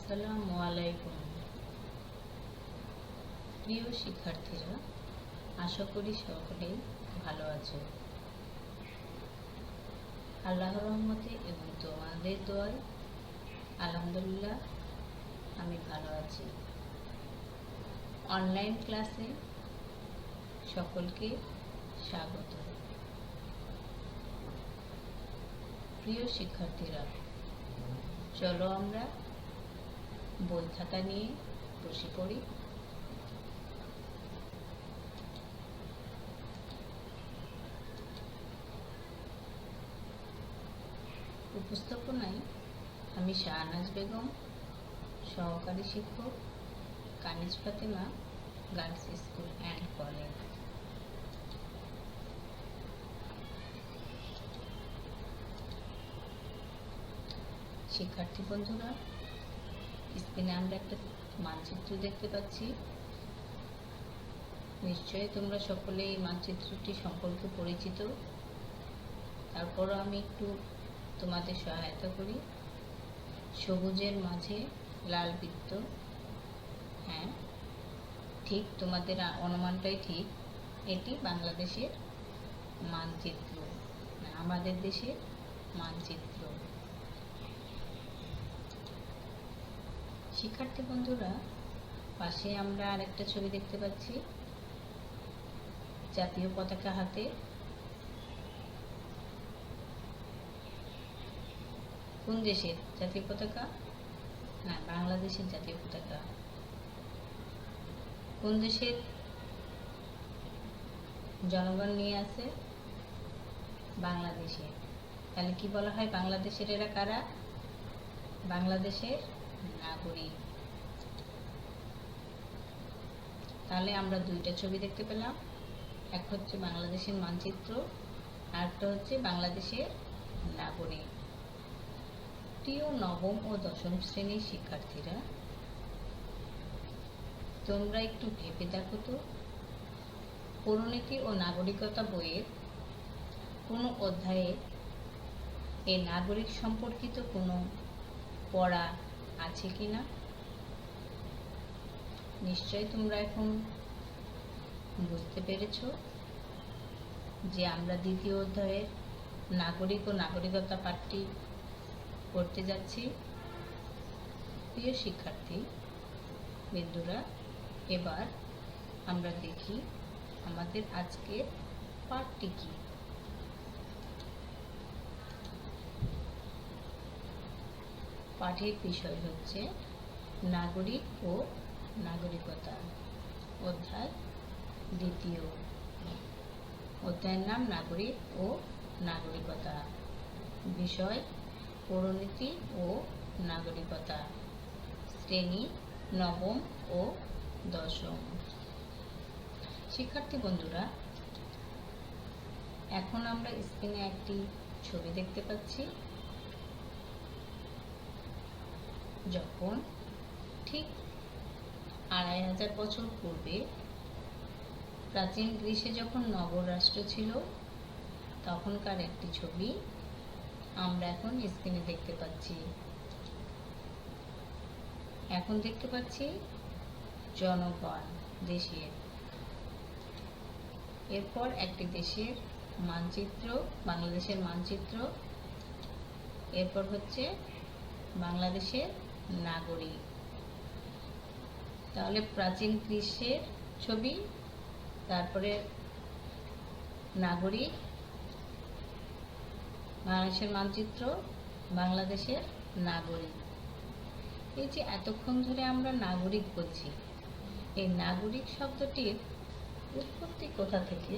আসসালামু আলাইকুম। প্রিয় শিক্ষার্থীরা, আশা করি সকলেই ভালো আছো। আল্লাহর রহমতে এবং তোমাদের দোয়ায় আলহামদুলিল্লাহ আমি ভালো আছি। অনলাইন ক্লাসে সকলকে স্বাগত। প্রিয় শিক্ষার্থীরা, চলো আমরা বই খাতা নিয়ে বসে পড়ি। উপস্থাপনায় আমি শাহনাজ বেগম, সহকারী শিক্ষক, Kaniz Fatema girls school and college. শিক্ষার্থী বন্ধুরা, স্ক্রিনে আমরা একটা মানচিত্র দেখতে পাচ্ছি। নিশ্চয়ই তোমরা সকলে এই মানচিত্রটি সম্পর্কে পরিচিত। তারপরও আমি একটু তোমাদের সহায়তা করি। সবুজের মাঝে লাল বৃত্ত, হ্যাঁ ঠিক, তোমাদের অনুমানটাই ঠিক। এটি বাংলাদেশের মানচিত্র, আমাদের দেশের মানচিত্র। শিক্ষার্থী বন্ধুরা, পাশে আমরা আরেকটা ছবি দেখতে পাচ্ছি, জাতীয় পতাকা হাতে। কোন দেশের জাতীয় পতাকা? না, বাংলাদেশের জাতীয় পতাকা। কোন দেশের জনগণ নিয়ে আছে? বাংলাদেশের। তাহলে কি বলা হয় বাংলাদেশের এরা কারা? বাংলাদেশের নাগরিক। তাহলে আমরা দুইটা ছবি দেখতে পেলাম, এক হচ্ছে বাংলাদেশের মানচিত্র, আর একটা হচ্ছে বাংলাদেশের নাগরিক। প্রিয় নবম ও দশম শ্রেণীর শিক্ষার্থীরা, তোমরা একটু ভেবে দেখো তো, পৌরনীতি ও নাগরিকতা বইয়ের কোনো অধ্যায়ে এই নাগরিক সম্পর্কিত কোনো পড়া আছে কিনা? নিশ্চয়ই তোমরা এখন বুঝতে পেরেছ যে আমরা দ্বিতীয় অধ্যায়ের নাগরিক ও নাগরিকতা পাঠটি পড়তে যাচ্ছি। প্রিয় শিক্ষার্থী বন্ধুরা, এবার আমরা দেখি আমাদের আজকের পাঠটি কি। পাঠের বিষয় হচ্ছে নাগরিক ও নাগরিকতা, অধ্যায় দ্বিতীয়। অধ্যায়ের নাম নাগরিক ও নাগরিকতা, বিষয় পৌরনীতি ও নাগরিকতা, শ্রেণী নবম ও দশম। শিক্ষার্থী বন্ধুরা, এখন আমরা স্ক্রিনে একটি ছবি দেখতে পাচ্ছি। যখন ঠিক 2500 বছর পূর্বে প্রাচীন গ্রীসে যখন নগর রাষ্ট্র ছিল, তখনকার একটি ছবি আমরা এখন স্ক্রিনে দেখতে পাচ্ছি। এখন দেখতে পাচ্ছি জনগণ দেশের। এরপর একটি দেশের মানচিত্র, বাংলাদেশের মানচিত্র। এরপর হচ্ছে বাংলাদেশের নাগরিক। তাহলে প্রাচীন গ্রীসের ছবি, তারপরে নাগরিক, বাংলাদেশের মানচিত্র, বাংলাদেশের নাগরিক। এই যে এতক্ষণ ধরে আমরা নাগরিক বলছি, এই নাগরিক শব্দটির উৎপত্তি কোথা থেকে,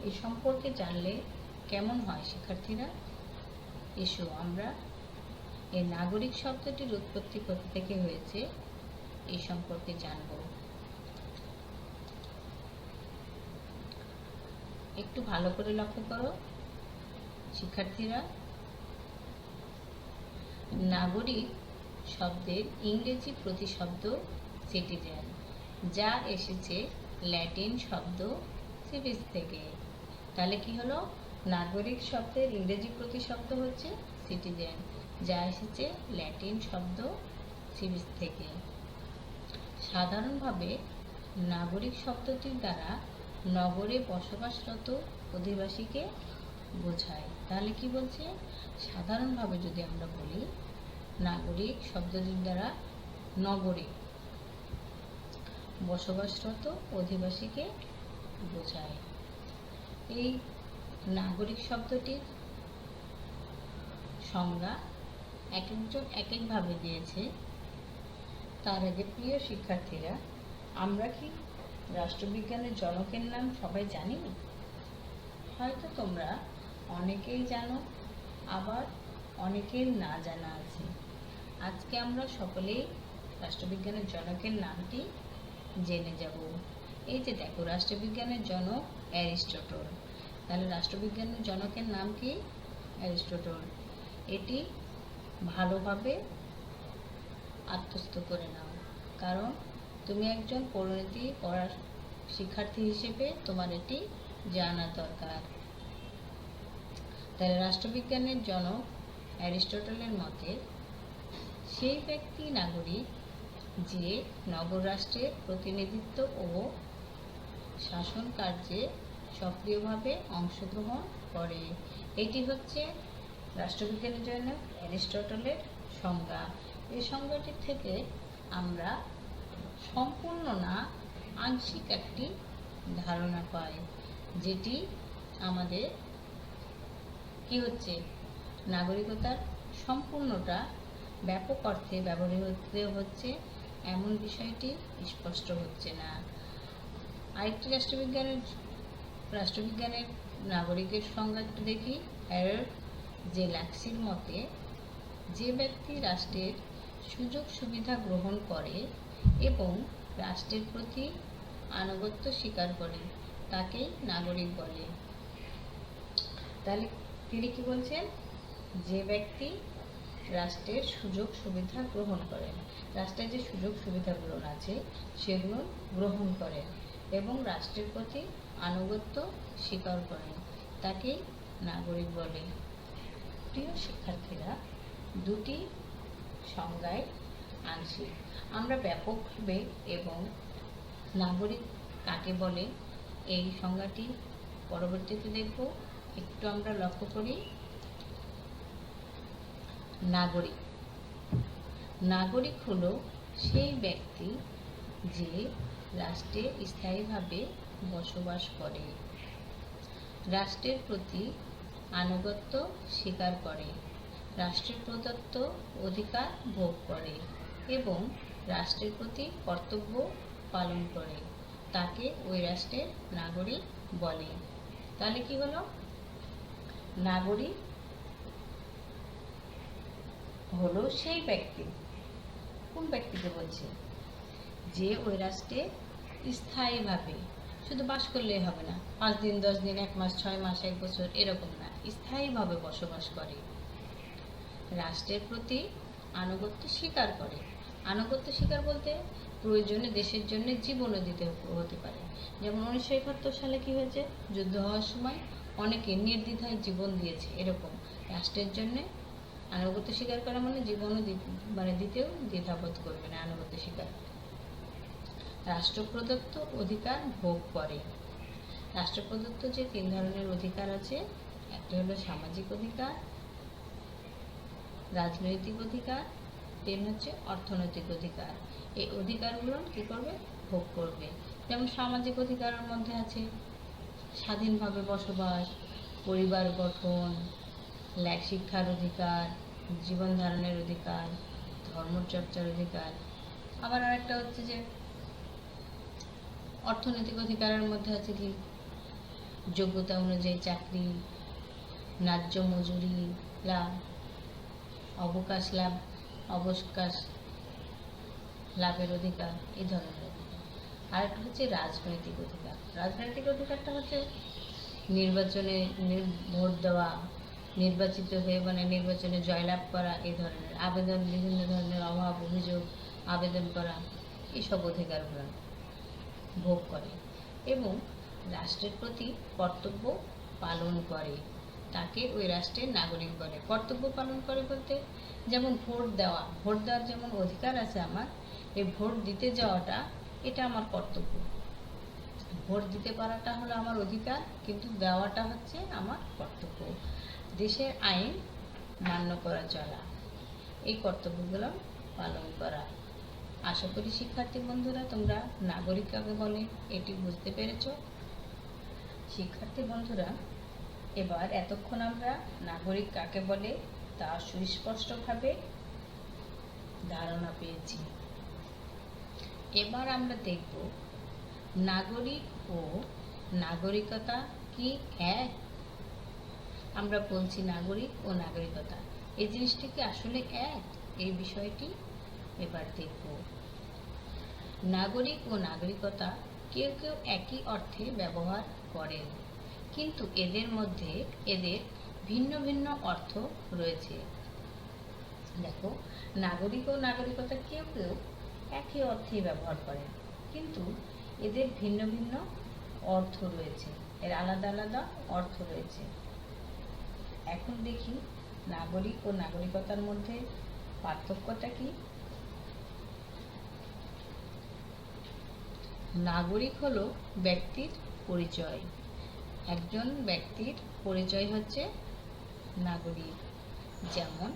এই সম্পর্কে জানলে কেমন হয় শিক্ষার্থীরা? এসো আমরা এই নাগরিক শব্দটির উৎপত্তি কোথা থেকে হয়েছে এই সম্পর্কে জানব। একটু ভালো করে লক্ষ্য করো শিক্ষার্থীরা। নাগরিক শব্দের ইংরেজি প্রতিশব্দ সিটিজেন, যা এসেছে ল্যাটিন শব্দ সিভিস থেকে। তাহলে কি হলো? নাগরিক শব্দের ইংরেজি প্রতিশব্দ হচ্ছে সিটিজেন, যা এসেছে ল্যাটিন শব্দ পৃথিবী থেকে। সাধারণভাবে নাগরিক শব্দটির দ্বারা নগরে বসবাসরত অধিবাসীকে বোঝায়। তাহলে কি বলছে? সাধারণভাবে যদি আমরা বলি, নাগরিক শব্দটির দ্বারা নগরে বসবাসরত অধিবাসীকে বোঝায়। এই নাগরিক শব্দটির সংজ্ঞা এক একজন এক একভাবে দিয়েছে। তার আগে প্রিয় শিক্ষার্থীরা, আমরা কি রাষ্ট্রবিজ্ঞানের জনকের নাম সবাই জানি? হয়তো তোমরা অনেকেই জানো, আবার অনেকের না জানা আছে। আজকে আমরা সকলেই রাষ্ট্রবিজ্ঞানের জনকের নামটি জেনে যাব। এই যে দেখো, রাষ্ট্রবিজ্ঞানের জনক অ্যারিস্টটল। তাহলে রাষ্ট্রবিজ্ঞানের জনকের নাম কি? অ্যারিস্টটল। এটি ভালোভাবে আত্মস্থ করে নাও, কারণ তুমি একজন পরিণতি পড়ার শিক্ষার্থী হিসেবে তোমার এটি জানা দরকার। তাহলে রাষ্ট্রবিজ্ঞানের জনক অ্যারিস্টটলের মতে সেই ব্যক্তি নাগরিক যে নগর রাষ্ট্রের প্রতিনিধিত্ব ও শাসন কার্যে সক্রিয়ভাবে অংশগ্রহণ করে। এটি হচ্ছে রাষ্ট্রবিজ্ঞানের জনক অ্যারিস্টটলের সংজ্ঞা। এই সংজ্ঞাটি থেকে আমরা সম্পূর্ণ না আংশিক একটি ধারণা পাই, যেটি আমাদের কি হচ্ছে, নাগরিকতার সম্পূর্ণটা ব্যাপক অর্থে ব্যবহৃত হচ্ছে এমন বিষয়টি স্পষ্ট হচ্ছে না। আরেকটি রাষ্ট্রবিজ্ঞানের নাগরিকের সংজ্ঞা একটু দেখি। যে ল্যাক্সির মতে যে ব্যক্তি রাষ্ট্রের সুযোগ সুবিধা গ্রহণ করে এবং রাষ্ট্রের প্রতি আনুগত্য স্বীকার করে তাকেই নাগরিক বলে। তাহলে তিনি কি বলছেন? যে ব্যক্তি রাষ্ট্রের সুযোগ সুবিধা গ্রহণ করেন, রাষ্ট্রের যে সুযোগ সুবিধাগুলো আছে সেগুলো গ্রহণ করেন এবং রাষ্ট্রের প্রতি আনুগত্য স্বীকার করেন তাকেই নাগরিক বলে। প্রিয় শিক্ষার্থীরা, দুটি সংজ্ঞায় আংশিক। আমরা ব্যাপকভাবে এবং নাগরিক কাকে বলে এই সংজ্ঞাটি পরবর্তীতে দেখব। একটু আমরা লক্ষ্য করি। নাগরিক হলো সেই ব্যক্তি যে রাষ্ট্রে স্থায়ীভাবে বসবাস করে, রাষ্ট্রের প্রতি আনুগত্য স্বীকার করে, রাষ্ট্রের প্রদত্ত অধিকার ভোগ করে এবং রাষ্ট্রের প্রতি কর্তব্য পালন করে তাকে ওই রাষ্ট্রের নাগরিক বলে। তাহলে কি হলো? নাগরিক হলো সেই ব্যক্তি, কোন ব্যক্তিকে বলছে? যে ওই রাষ্ট্রে স্থায়ীভাবে, শুধু বাস করলেই হবে না, 5 দিন 10 দিন 1 মাস 6 মাস 1 বছর এরকম না, স্থায়ীভাবে বসবাস করে, রাষ্ট্রের প্রতি আনুগত্য স্বীকার করে। আনুগত্য স্বীকার বলতে প্রয়োজনে দেশের জন্য জীবনও দিতে হতে পারে। যেমন 1971 সালে কি হয়েছে, যুদ্ধ হওয়ার সময় অনেকে নির্দ্বিধায় জীবন দিয়েছে। এরকম রাষ্ট্রের জন্য আনুগত্য স্বীকার করা মানে জীবনও দিতেও দ্বিধাবোধ করবে না। আনুগত্য স্বীকার। রাষ্ট্র প্রদত্ত অধিকার ভোগ করে। রাষ্ট্র প্রদত্ত যে 3 ধরনের অধিকার আছে, একটা হলো সামাজিক অধিকার, রাজনৈতিক অধিকার, 3 হচ্ছে অর্থনৈতিক অধিকার। এই অধিকারগুলো কি করবে? ভোগ করবে। যেমন সামাজিক অধিকারের মধ্যে আছে স্বাধীনভাবে বসবাস, পরিবার গঠন, শিক্ষার অধিকার, জীবন ধারণের অধিকার, ধর্মচর্চার অধিকার। আবার আরেকটা হচ্ছে যে অর্থনৈতিক অধিকারের মধ্যে আছে কি, যোগ্যতা অনুযায়ী চাকরি, ন্যায্য মজুরি লাভ, অবকাশ লাভের অধিকার, এই ধরনের অধিকার। আরেকটা হচ্ছে রাজনৈতিক অধিকার। রাজনৈতিক অধিকারটা হচ্ছে নির্বাচনে ভোট দেওয়া, নির্বাচিত হয়ে নির্বাচনে জয়লাভ করা, এই ধরনের আবেদন, বিভিন্ন ধরনের অভাব অভিযোগ আবেদন করা, এইসব অধিকারগুলো ভোগ করে এবং রাষ্ট্রের প্রতি কর্তব্য পালন করে তাকে ওই রাষ্ট্রের নাগরিক বলে। কর্তব্য পালন করে বলতে যেমন ভোট দেওয়ার যেমন অধিকার আছে আমার, এই ভোট দিতে যাওয়াটা এটা আমার কর্তব্য। ভোট দিতে পারাটা হলো আমার অধিকার, কিন্তু দেওয়াটা হচ্ছে আমার কর্তব্য। দেশের আইন মান্য করা চলা, এই কর্তব্যগুলো পালন করা। আশা করি শিক্ষার্থী বন্ধুরা তোমরা নাগরিক কাকে বলে এটি বুঝতে পেরেছ। শিক্ষার্থী বন্ধুরা, এবার এতক্ষণ আমরা নাগরিক কাকে বলে তা সুস্পষ্টভাবে ধারণা পেয়েছি। এবার আমরা দেখব নাগরিক ও নাগরিকতা কি এক? আমরা বলছি নাগরিক ও নাগরিকতা, এই জিনিসটি কি আসলে এক? এই বিষয়টি এবার দেখব। নাগরিক ও নাগরিকতা কেউ কেউ একই অর্থে ব্যবহার করেন, কিন্তু এদের মধ্যে ভিন্ন ভিন্ন অর্থ রয়েছে। দেখো, নাগরিক ও নাগরিকতা কেউ কেউ একই অর্থে ব্যবহার করেন, কিন্তু এদের ভিন্ন ভিন্ন অর্থ রয়েছে, এর আলাদা আলাদা অর্থ রয়েছে। এখন দেখি নাগরিক ও নাগরিকতার মধ্যে পার্থক্যটা কি। নাগরিক হলো ব্যক্তির পরিচয়। একজন ব্যক্তির পরিচয় হচ্ছে নাগরিক। যেমন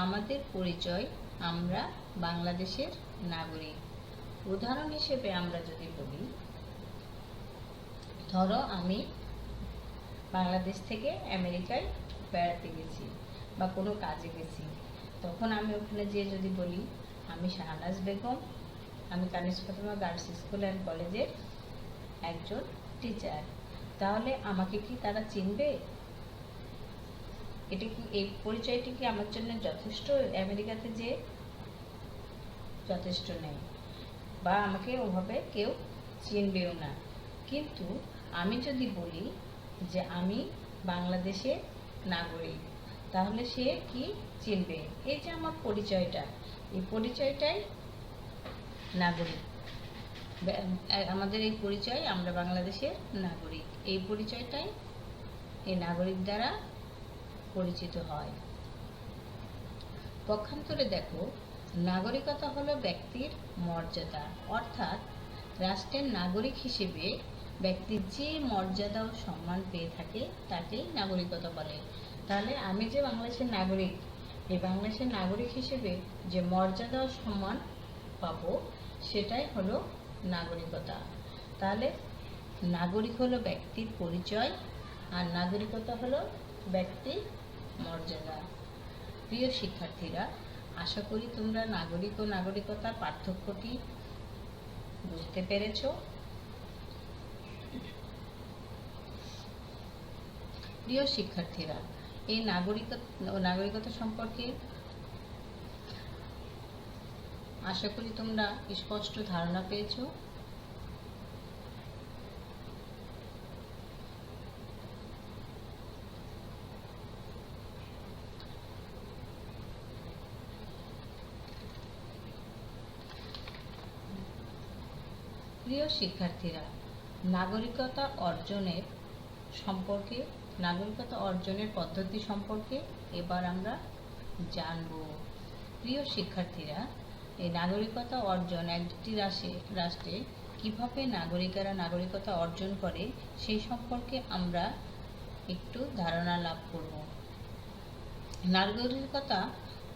আমাদের পরিচয়, আমরা বাংলাদেশের নাগরিক। উদাহরণ হিসেবে আমরা যদি বলি, ধরো আমি বাংলাদেশ থেকে আমেরিকায় বেড়াতে গেছি বা কোনো কাজে গেছি, তখন আমি ওখানে যেয়ে যদি বলি আমি শাহনাজ বেগম, আমি কানিজ ফাতেমা গার্লস স্কুল অ্যান্ড কলেজের একজন টিচার, তাহলে আমাকে কি তারা চিনবে? এটা কি, এই পরিচয়টি কি আমার জন্য যথেষ্ট? আমেরিকাতে যে যথেষ্ট নেই, বা আমাকে ওভাবে কেউ চিনবেও না। কিন্তু আমি যদি বলি যে আমি বাংলাদেশের নাগরিক, তাহলে সে কি চিনবে? এই যে আমার পরিচয়টা, এই পরিচয়টাই নাগরিক। আমাদের এই পরিচয়, আমরা বাংলাদেশের নাগরিক, এই পরিচয়টাই এই নাগরিক দ্বারা পরিচিত হয়। পক্ষান্তরে দেখো, নাগরিকতা হলো ব্যক্তির মর্যাদা, অর্থাৎ রাষ্ট্রের নাগরিক হিসেবে ব্যক্তির যে মর্যাদা ও সম্মান পেয়ে থাকে তাকেই নাগরিকতা বলে। তাহলে আমি যে বাংলাদেশের নাগরিক, এই বাংলাদেশের নাগরিক হিসেবে যে মর্যাদা ও সম্মান পাবো সেটাই হলো নাগরিকতা। তাহলে নাগরিক হলো ব্যক্তির পরিচয়, আর নাগরিকতা হলো ব্যক্তির মর্যাদা। প্রিয় শিক্ষার্থীরা, আশা করি তোমরা নাগরিক ও নাগরিকতার পার্থক্যটি বুঝতে পেরেছ। প্রিয় শিক্ষার্থীরা, এই নাগরিকতা সম্পর্কে আশা করি তোমরা স্পষ্ট ধারণা পেয়েছ। প্রিয় শিক্ষার্থীরা, নাগরিকতা অর্জনের পদ্ধতি সম্পর্কে এবার আমরা জানব। প্রিয় শিক্ষার্থীরা, এই নাগরিকতা অর্জন একটি রাষ্ট্রে কিভাবে নাগরিকেরা নাগরিকতা অর্জন করে সেই সম্পর্কে আমরা একটু ধারণা লাভ করব। নাগরিকতা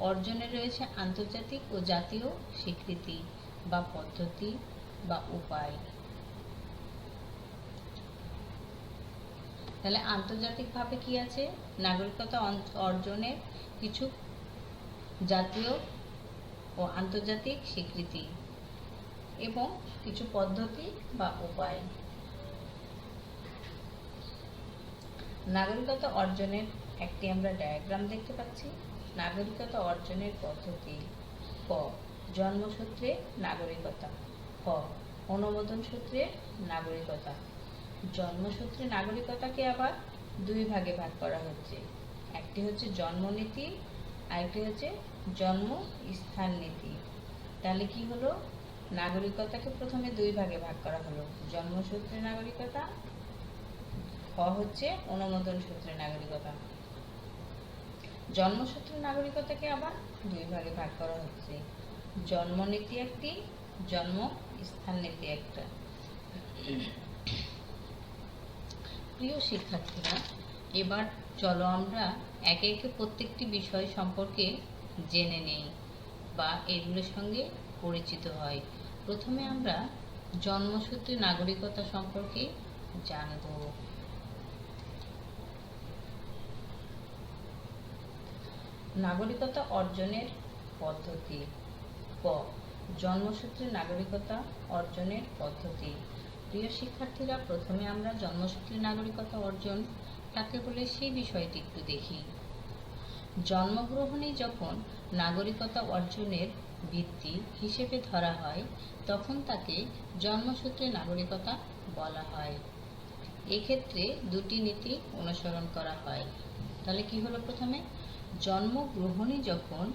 অর্জনে রয়েছে আন্তর্জাতিক ও জাতীয় স্বীকৃতি বা পদ্ধতি বা উপায়। তাহলে আন্তর্জাতিকভাবে কি আছে? নাগরিকতা অর্জনের কিছু জাতীয় ও আন্তর্জাতিক স্বীকৃতি এবং কিছু পদ্ধতি বা উপায়। নাগরিকতা অর্জনের একটি আমরা ডায়াগ্রাম দেখতে পাচ্ছি। নাগরিকতা অর্জনের পদ্ধতি: ক, জন্মসূত্রে নাগরিকতা। খ, অনুমোদন সূত্রে নাগরিকতা। জন্মসূত্রে নাগরিকতাকে আবার দুই ভাগে ভাগ করা হচ্ছে। একটি হচ্ছে জন্মনীতি, আরেকটি হচ্ছে জন্মস্থান নীতি। তাহলে কি হলো? নাগরিকতাকে প্রথমে দুই ভাগে ভাগ করা হলো, জন্মসূত্রে নাগরিকতা, খ হচ্ছে অনুমোদন সূত্রে নাগরিকতা। জন্মসূত্রে নাগরিকতাকে আবার দুই ভাগে ভাগ করা হচ্ছে। জন্মনীতি একটি, জন্ম স্থান নীতি একটা। প্রিয় শিক্ষার্থীরা, এবার চলো আমরা একে একে প্রত্যেকটি বিষয় সম্পর্কে জেনে নেই বা এগুলোর সঙ্গে পরিচিত হই। প্রথমে আমরা জন্মসূত্রে নাগরিকতা সম্পর্কে জানব। নাগরিকতা অর্জনের পদ্ধতি। ক, জন্মসূত্রে নাগরিকতা অর্জনের পদ্ধতি। প্রিয় শিক্ষার্থীরা, প্রথমে আমরা জন্মসূত্রে নাগরিকতা অর্জন কাকে বলে সেই বিষয়টি একটু দেখি। জন্মগ্রহণেই যখন নাগরিকতা অর্জনের ভিত্তি হিসেবে ধরা হয় তখন তাকে জন্মসূত্রে নাগরিকতা বলা হয়। এক্ষেত্রে দুটি নীতি অনুসরণ করা হয়। তাহলে কি হলো, প্রথমে জন্মগ্রহণই যখন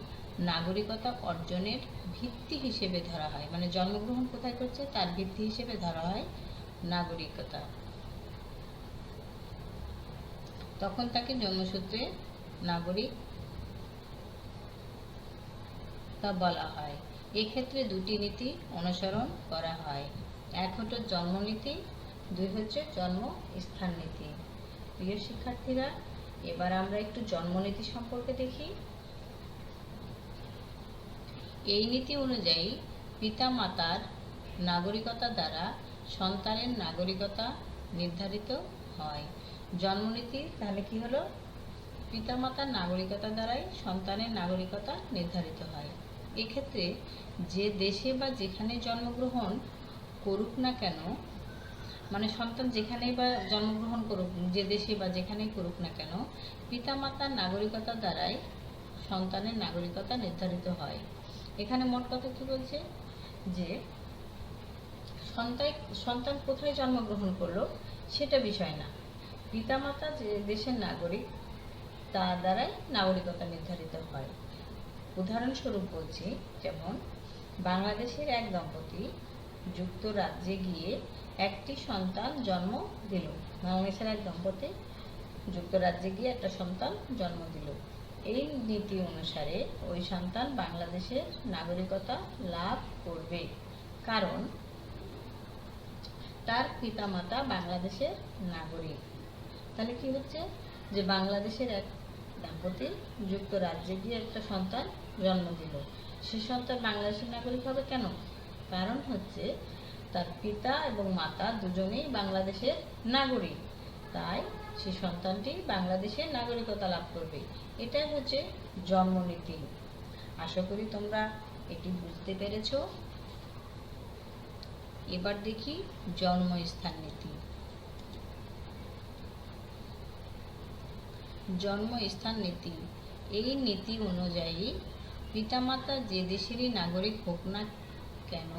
নাগরিকতা অর্জনের ভিত্তি হিসেবে ধরা হয়, মানে জন্মগ্রহণ কোথায় করছে তার ভিত্তি হিসেবে ধরা হয় নাগরিকতা, তখন তাকে জন্মসূত্রে নাগরিক তা বলা হয়। এক্ষেত্রে দুটি নীতি অনুসরণ করা হয়, এক হলো জন্মনীতি, দুই হচ্ছে জন্ম স্থান নীতি। প্রিয় শিক্ষার্থীরা, এবার আমরা একটু জন্মনীতি সম্পর্কে দেখি। এই নীতি অনুযায়ী পিতা মাতার নাগরিকতা দ্বারা সন্তানের নাগরিকতা নির্ধারিত হয়। জন্মনীতি তাহলে কি হলো, পিতা মাতার নাগরিকতা দ্বারাই সন্তানের নাগরিকতা নির্ধারিত হয়। এক্ষেত্রে যে দেশে বা যেখানে জন্মগ্রহণ করুক না কেন, মানে সন্তান যেখানেই বা জন্মগ্রহণ করুক, যে দেশে বা যেখানেই করুক না কেন, পিতা মাতার নাগরিকতা দ্বারাই সন্তানের নাগরিকতা নির্ধারিত হয়। এখানে মোট কথা কি বলছে, যে সন্তান কোথায় জন্মগ্রহণ করলো সেটা বিষয় না, পিতামাতা যে দেশের নাগরিক তার দ্বারাই নাগরিকতা নির্ধারিত হয়। উদাহরণস্বরূপ বলছি, যেমন বাংলাদেশের এক দম্পতি যুক্তরাজ্যে গিয়ে একটি সন্তান জন্ম দিল। বাংলাদেশের এক দম্পতি যুক্তরাজ্যে গিয়ে একটা সন্তান জন্ম দিল। এই নীতি অনুসারে ওই সন্তান বাংলাদেশের নাগরিকতা লাভ করবে, কারণ তার পিতামাতা বাংলাদেশের নাগরিক। তাহলে কি হচ্ছে, যে বাংলাদেশের এক দম্পতি যুক্তরাজ্যে গিয়ে একটা সন্তান জন্ম দিল, সে সন্তান বাংলাদেশের নাগরিক হবে কেন? কারণ হচ্ছে তার পিতা এবং মাতা দুজনেই বাংলাদেশের নাগরিক, তাই সে সন্তানটি বাংলাদেশের নাগরিকতা লাভ করবে। এটাই হচ্ছে জন্মনীতি। আশা করি তোমরা এটি বুঝতে পেরেছ। এবার দেখি জন্মস্থান নীতি। জন্মস্থান নীতি, এই নীতি অনুযায়ী পিতামাতা যে দেশেরই নাগরিক হোক না কেন,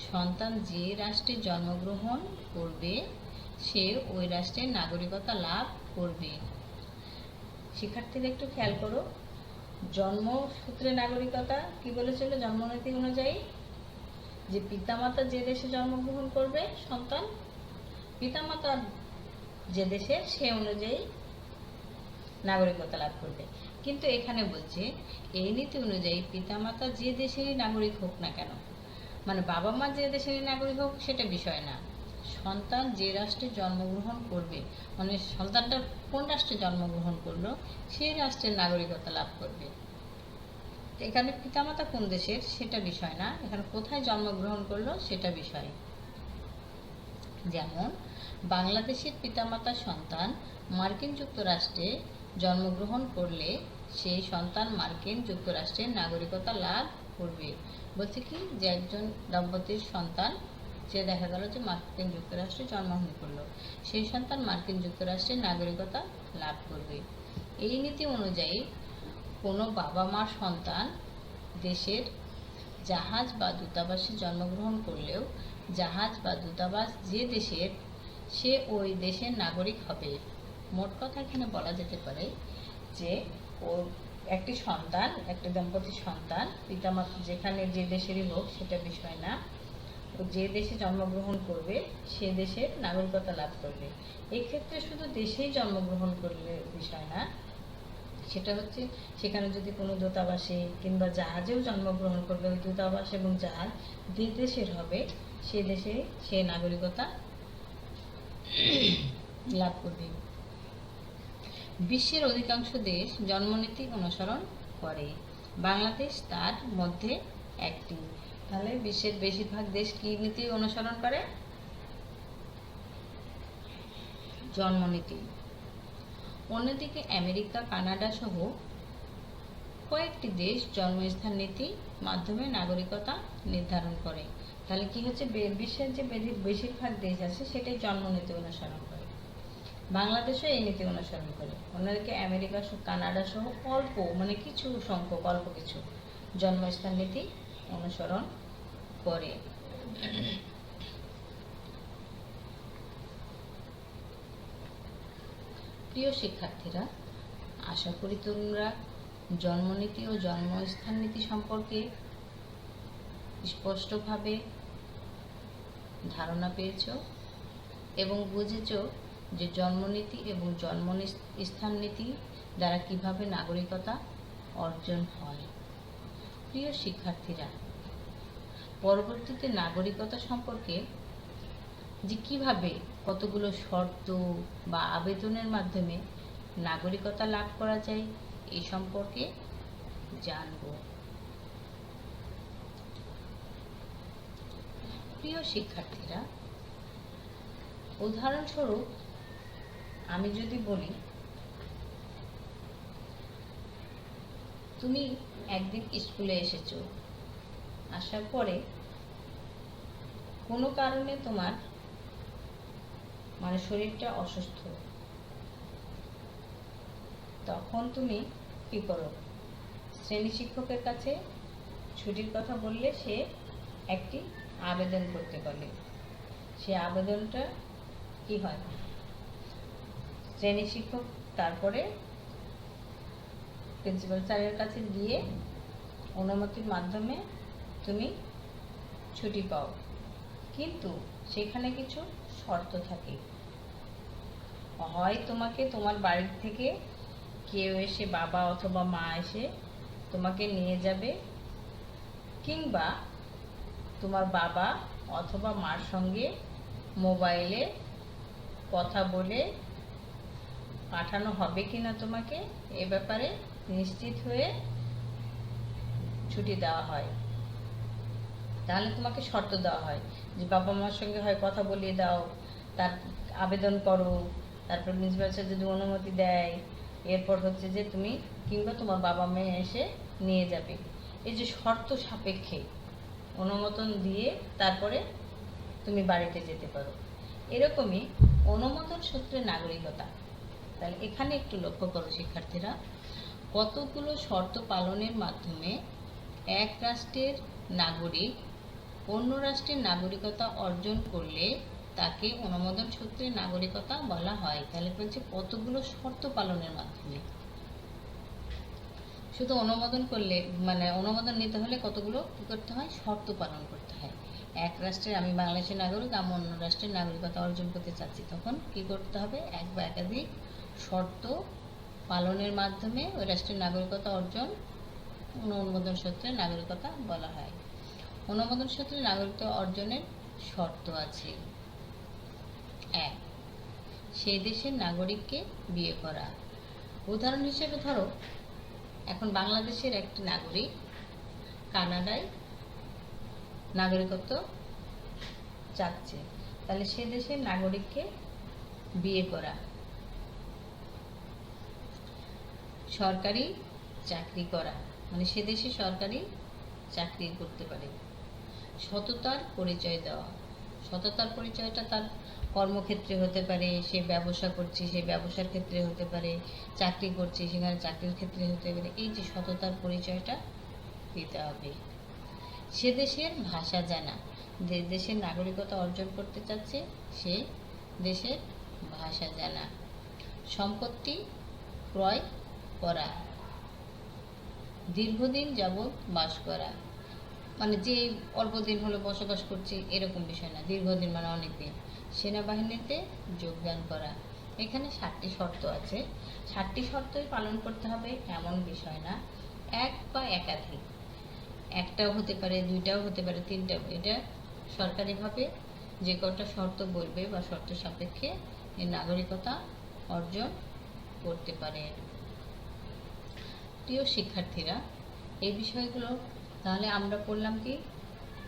সন্তান যে রাষ্ট্রে জন্মগ্রহণ করবে সে ওই রাষ্ট্রের নাগরিকতা লাভ করবে। শিক্ষার্থীরা একটু খেয়াল করো, জন্মসূত্রে নাগরিকতা কি বলেছিল জন্মনীতি অনুযায়ী, যে পিতামাতা যে দেশে জন্মগ্রহণ করবে সন্তান, পিতামাতা যে দেশে সে অনুযায়ী নাগরিকতা লাভ করবে। কিন্তু এখানে বলছে এই নীতি অনুযায়ী পিতামাতা যে দেশেরই নাগরিক হোক না কেন, মানে বাবা মা যে দেশেরই নাগরিক হোক সেটা বিষয় না, সন্তান যে রাষ্ট্রে জন্মগ্রহণ করবে, মানে সন্তানটা কোন রাষ্ট্রে জন্মগ্রহণ করলো সেই রাষ্ট্রের নাগরিকতা লাভ করবে। এখানে পিতামাতা কোন দেশের সেটা বিষয় না, এখানে কোথায় জন্মগ্রহণ করলো সেটা বিষয়। যেমন বাংলাদেশের পিতামাতার সন্তান মার্কিন যুক্তরাষ্ট্রে জন্মগ্রহণ করলে সেই সন্তান মার্কিন যুক্তরাষ্ট্রের নাগরিকতা লাভ করবে। বলছে কি, যে একজন দম্পতির সন্তান যে দেখা গেল যে মার্কিন যুক্তরাষ্ট্রে জন্মগ্রহণ করলো, সেই সন্তান মার্কিন যুক্তরাষ্ট্রের নাগরিকতা লাভ করবে। এই নীতি অনুযায়ী কোনো বাবা মার সন্তান দেশের জাহাজ বা দূতাবাসে জন্মগ্রহণ করলেও জাহাজ বা দূতাবাস যে দেশের সে ওই দেশের নাগরিক হবে। মোট কথা এখানে বলা যেতে পারে যে ও একটি সন্তান, একটি দম্পতির সন্তান পিতামাতা যেখানে যে দেশেরই হোক সেটা বিষয় না, ও যে দেশে জন্মগ্রহণ করবে সে দেশের নাগরিকতা লাভ করবে। এক্ষেত্রে শুধু দেশেই জন্মগ্রহণ করলে বিষয় না, সেটা হচ্ছে সেখানে যদি কোনো দূতাবাসে কিংবা জাহাজেও জন্মগ্রহণ করবে, ওই দূতাবাস এবং জাহাজ যে দেশের হবে সে দেশে সে নাগরিকতা লাভ করবে। বিশ্বের অধিকাংশ দেশ জন্মনীতি অনুসরণ করে, বাংলাদেশ তার মধ্যে একটি। তাহলে বিশ্বের বেশিরভাগ দেশ কি নীতি অনুসরণ করে? জন্মনীতি। অন্যদিকে আমেরিকা, কানাডা সহ কয়েকটি দেশ জন্মস্থান নীতি মাধ্যমে নাগরিকতা নির্ধারণ করে। তাহলে কি হচ্ছে, বিশ্বের যে বেশিরভাগ দেশ আছে সেটাই জন্মনীতি অনুসরণ করে। বাংলাদেশও এই নীতি অনুসরণ করে। অন্যদিকে আমেরিকা, কানাডা সহ অল্প মানে কিছু সংখ্যক অল্প কিছু জন্মস্থান নীতি অনুসরণ করে। প্রিয় শিক্ষার্থীরা, আশা করি তোমরা জন্মনীতি ও জন্মস্থান নীতি সম্পর্কে স্পষ্টভাবে ধারণা পেয়েছ এবং বুঝেছ যে জন্মনীতি এবং জন্মস্থান নীতি দ্বারা কিভাবে নাগরিকতা অর্জন হয়। প্রিয় শিক্ষার্থীরা, পরবর্তীতে নাগরিকতা সম্পর্কে যে কিভাবে কতগুলো শর্ত বা আবেদনের মাধ্যমে নাগরিকতা লাভ করা যায় এই সম্পর্কে জানব। প্রিয় শিক্ষার্থীরা, উদাহরণস্বরূপ আমি যদি বলি, তুমি একদিন স্কুলে এসেছো, আসার পরে কোনো কারণে তোমার মানে শরীরটা অসুস্থ, তখন তুমি কি করো? শ্রেণী শিক্ষকের কাছে ছুটির কথা বললে সে একটি আবেদন করতে বলে। সে আবেদনটা কি হয়? শ্রেণী শিক্ষক তারপরে প্রিন্সিপাল স্যারের কাছে গিয়ে অনুমতির মাধ্যমে তুমি ছুটি পাও, কিন্তু সেখানে কিছু শর্ত থাকে। হয় তোমাকে তোমার বাড়ি থেকে কেউ এসে, বাবা অথবা মা এসে তোমাকে নিয়ে যাবে, কিংবা তোমার বাবা অথবা মার সঙ্গে মোবাইলে কথা বলে পাঠানো হবে কিনা তোমাকে এ ব্যাপারে নিশ্চিত হয়ে ছুটি দেওয়া হয়। তাহলে তোমাকে শর্ত দেওয়া হয় যে বাবা মার সঙ্গে হয় কথা বলিয়ে দাও, তার আবেদন করো, তারপর প্রিন্সিপাল স্যার যদি অনুমতি দেয়, এরপর হচ্ছে যে তুমি কিংবা তোমার বাবা মেয়ে এসে নিয়ে যাবে। এই যে শর্ত সাপেক্ষে অনুমোদন দিয়ে তারপরে তুমি বাড়িতে যেতে পারো। এরকমই অনুমোদন সূত্রে নাগরিকতা। তাহলে এখানে একটু লক্ষ্য করো শিক্ষার্থীরা, কতগুলো শর্ত পালনের মাধ্যমে এক রাষ্ট্রের নাগরিক অন্য রাষ্ট্রের নাগরিকতা অর্জন করলে তাকে অনুমোদন সূত্রে নাগরিকতা বলা হয়। তাহলে বলছে কতগুলো শর্ত পালনের মাধ্যমে। শুধু অনুমোদন করলে মানে অনুমোদন নিতে হলে কতগুলো কি করতে হয়? শর্ত পালন করতে হয়। এক রাষ্ট্রের, আমি বাংলাদেশের নাগরিক, আমি অন্য রাষ্ট্রের নাগরিকতা অর্জন করতে চাচ্ছি, তখন কি করতে হবে? এক বা একাধিক শর্ত পালনের মাধ্যমে ওই রাষ্ট্রের নাগরিকতা অর্জন অনুমোদন সূত্রে নাগরিকতা বলা হয়। অনুমোদন সূত্রে নাগরিকতা অর্জনের শর্ত আছে। 1. সেই দেশের নাগরিককে বিয়ে করা। উদাহরণ হিসেবে ধরো, এখন বাংলাদেশের একটি নাগরিক কানাডায় নাগরিকত্ব চাচ্ছে, তাহলে সে দেশের নাগরিককে বিয়ে করা। সরকারি চাকরি করা, মানে সে দেশে সরকারি চাকরি করতে পারে। সততার পরিচয় দেওয়া। সততার পরিচয়টা তার কর্মক্ষেত্রে হতে পারে, সে ব্যবসা করছে সেই ব্যবসার ক্ষেত্রে হতে পারে, চাকরি করছে সেখানে চাকরির ক্ষেত্রে হতে পারে। এই যে সততার পরিচয়টা দিতে হবে। সে দেশের ভাষা জানা। যে দেশের নাগরিকতা অর্জন করতে চাচ্ছে সে দেশের ভাষা জানা। সম্পত্তি ক্রয় করা। দীর্ঘদিন যাবৎ বাস করা, মানে যে অল্প দিন হলো বসবাস করছে এরকম বিষয় না, দীর্ঘদিন মানে অনেক দিন। সেনাবাহিনীতে যোগদান করা। এখানে 7টি শর্ত আছে। 7টি শর্তই পালন করতে হবে এমন বিষয় না, এক বা একাধিক, একটাও হতে পারে, দুইটাও হতে পারে, তিনটাও। এটা সরকারিভাবে যে কটা শর্ত বলবে বা শর্ত সাপেক্ষে এই নাগরিকতা অর্জন করতে পারে। প্রিয় শিক্ষার্থীরা, এই বিষয়গুলো তাহলে আমরা পড়লাম কি?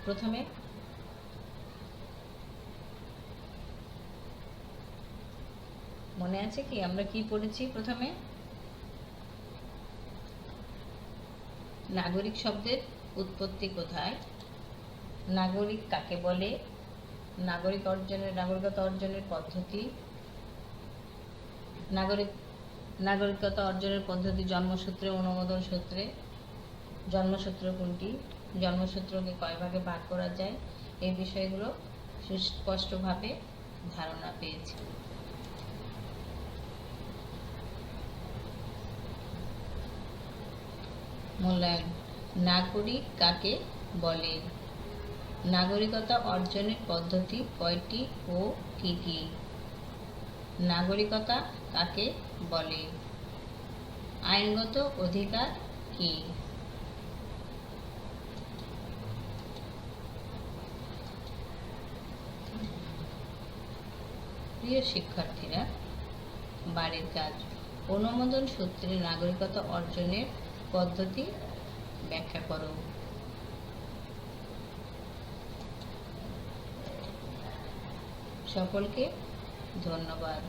প্রথমে মনে আছে কি আমরা কি পড়েছি? প্রথমে নাগরিক শব্দের উৎপত্তি কোথায়, নাগরিক কাকে বলে, নাগরিকতা অর্জনের পদ্ধতি, নাগরিকতা অর্জনের পদ্ধতি জন্মসূত্রে, অনুমোদন সূত্রে, জন্মসূত্র কোনটি, জন্মসূত্রকে কয় ভাগে ভাগ করা যায়, এই বিষয়গুলো সুস্পষ্টভাবে ধারণা পেয়েছি। মূল্যায়ন। নাগরিক কাকে বলে? নাগরিকতা অর্জনের পদ্ধতি কয়টি ও কি কি? নাগরিকতা কাকে বলে? আইনগত অধিকার কি? প্রিয় শিক্ষার্থীরা, বাড়ির কাজ। অনুমোদন সূত্রে নাগরিকতা অর্জনের পদ্ধতি ব্যাখ্যা করো। সকলকে ধন্যবাদ।